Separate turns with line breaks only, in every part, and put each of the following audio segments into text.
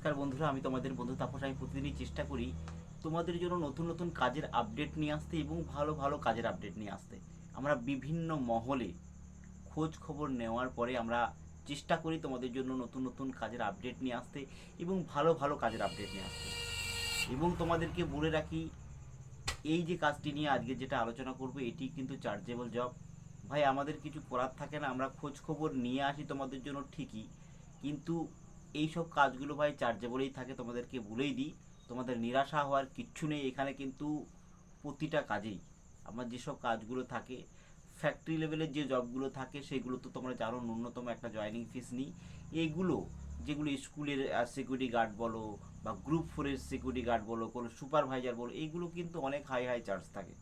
নমস্কার বন্ধুরা, আমি তোমাদের বন্ধু তাপস। আমি প্রতিদিনই চেষ্টা করি তোমাদের জন্য নতুন নতুন কাজের আপডেট নিয়ে আসতে এবং ভালো ভালো কাজের আপডেট নিয়ে আসতে। আমরা বিভিন্ন মহলে খোঁজ খবর নেওয়ার পরে আমরা চেষ্টা করি তোমাদের জন্য নতুন নতুন কাজের আপডেট নিয়ে আসতে এবং ভালো ভালো কাজের আপডেট নিয়ে আসতে। এবং তোমাদেরকে বলে রাখি, এই যে কাজটি নিয়ে আজকে যেটা আলোচনা করব এটি কিন্তু চার্জেবল জব। ভাই, আমাদের কিছু করার থাকে না, আমরা খোঁজ খবর নিয়ে আসি তোমাদের জন্য ঠিকই, কিন্তু এই সব কাজগুলো ভাই চার্জেবলই থাকে। তোমাদেরকে বলেই দিই, তোমাদের নিরাশা হওয়ার কিচ্ছু নেই। এখানে কিন্তু প্রতিটা কাজেই আমার যেসব কাজগুলো থাকে, ফ্যাক্টরি লেভেলের যে জবগুলো থাকে সেগুলো তো তোমরা জানো ন্যূনতম একটা জয়নিং ফিস নিই। এইগুলো যেগুলো স্কুলের সিকিউরিটি গার্ড বলো বা গ্রুপ ফোরের সিকিউরিটি গার্ড বলো, কোনো সুপারভাইজার বলো, এইগুলো কিন্তু অনেক হাই হাই চার্জ থাকে।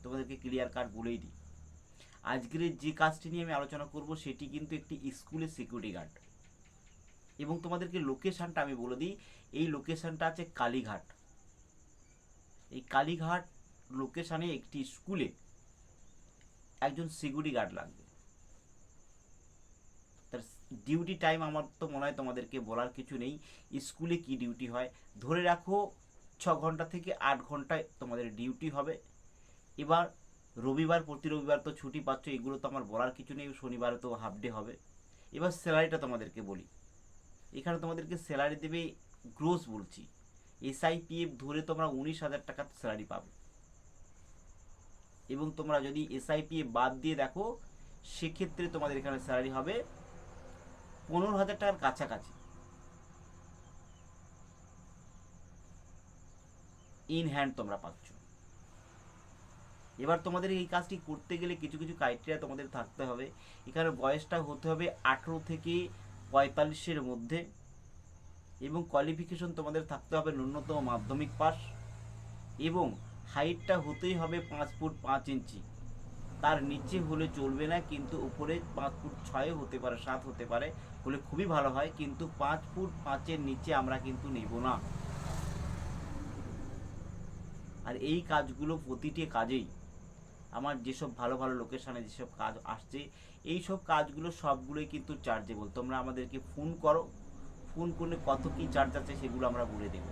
তোমাদেরকে ক্লিয়ার কাট বলেই দিই, আজকের যে কাজটি নিয়ে আমি আলোচনা করব সেটি কিন্তু একটি স্কুলের সিকিউরিটি গার্ড। এবং তোমাদেরকে লোকেশানটা আমি বলে দিই, এই লোকেশানটা আছে কালীঘাট। এই কালীঘাট লোকেশানে একটি স্কুলে একজন সিকিউরিটি গার্ড লাগবে। তার ডিউটি টাইম আমার তো মনে হয় তোমাদেরকে বলার কিছু নেই। স্কুলে কি ডিউটি হয়, ধরে রাখো 6 ঘন্টা থেকে 8 ঘন্টায় তোমাদের ডিউটি হবে। এবার রবিবার, প্রতি রবিবার তো ছুটি পাচ্ছ, এগুলো তো আমার বলার কিছু নেই, শনিবারে তো হাফ ডে হবে। এবার স্যালারিটা তোমাদেরকে বলি, এখানে তোমাদেরকে স্যালারি দেবে, গ্রোস বলছি, SIPF ধরে তোমরা 19,000 টাকা স্যালারি পাবে। এবং তোমরা যদি SIPF বাদ দিয়ে দেখো সেক্ষেত্রে তোমাদের এখানে স্যালারি হবে 15,000 টাকার কাছাকাছি ইন হ্যান্ড তোমরা পাচ্ছ। এবার তোমাদের এই কাজটি করতে গেলে কিছু কিছু ক্রাইটেরিয়া তোমাদের থাকতে হবে। এখানে বয়সটা হতে হবে 18 থেকে 45-এর মধ্যে, এবং কোয়ালিফিকেশন তোমাদের থাকতে হবে ন্যূনতম মাধ্যমিক পাস, এবং হাইটটা হতেই হবে 5 ফুট 5 ইঞ্চি। তার নিচে হলে চলবে না, কিন্তু উপরে 5 ফুট 6 হতে পারে, 7 হতে পারে, হলে খুবই ভালো হয়, কিন্তু 5 ফুট 5-এর নিচে আমরা কিন্তু নেব না। আর এই কাজগুলো প্রতিটি কাজেই আমার যেসব ভালো ভালো লোকেশানে যেসব কাজ আসছে, এই সব কাজগুলো সবগুলোই কিন্তু চার্জেবল। তোমরা আমাদেরকে ফোন করো, ফোন করলে কত কী চার্জ আছে সেগুলো আমরা বলে দেব।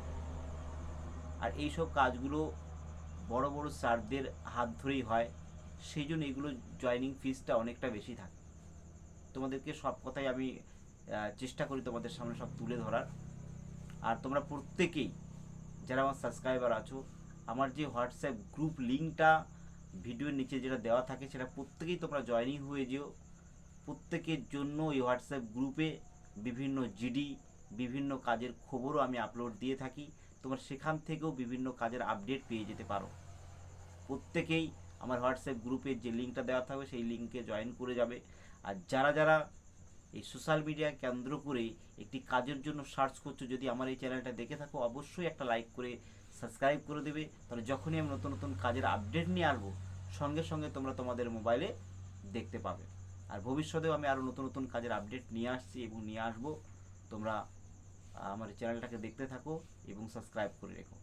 আর এই সব কাজগুলো বড় বড় স্যারদের হাত ধরেই হয়, সেই জন্য এগুলো জয়নিং ফিসটা অনেকটা বেশি থাকে। তোমাদেরকে সব কথাই আমি চেষ্টা করি তোমাদের সামনে সব তুলে ধরার। আর তোমরা প্রত্যেকেই যারা আমার সাবস্ক্রাইবার আছো, আমার যে হোয়াটসঅ্যাপ গ্রুপ লিঙ্কটা ভিডিওর নিচে যেটা দেওয়া থাকে সেটা প্রত্যেকেই তোমরা জয়েনিং হয়ে যেও। প্রত্যেকের জন্য এই হোয়াটসঅ্যাপ গ্রুপে বিভিন্ন জিডি, বিভিন্ন কাজের খবরও আমি আপলোড দিয়ে থাকি। তোমরা সেখান থেকেও বিভিন্ন কাজের আপডেট পেয়ে যেতে পারো। প্রত্যেকেই আমার হোয়াটসঅ্যাপ গ্রুপের যে লিঙ্কটা দেওয়া থাকবে সেই লিঙ্কে জয়েন করে যাবে। আর যারা যারা এই সোশ্যাল মিডিয়া কেন্দ্র করে একটি কাজের জন্য সার্চ করছো, যদি আমার এই চ্যানেলটা দেখে থাকো অবশ্যই একটা লাইক করে সাবস্ক্রাইব করে দেবে। তাহলে যখনই আমি নতুন নতুন কাজের আপডেট নিয়ে আসবো সঙ্গে সঙ্গে তোমরা তোমাদের মোবাইলে দেখতে পাবে। আর ভবিষ্যতেও আমি আরও নতুন নতুন কাজের আপডেট নিয়ে আসছি এবং নিয়ে আসবো। তোমরা আমার চ্যানেলটাকে দেখতে থাকো এবং সাবস্ক্রাইব করে রেখো।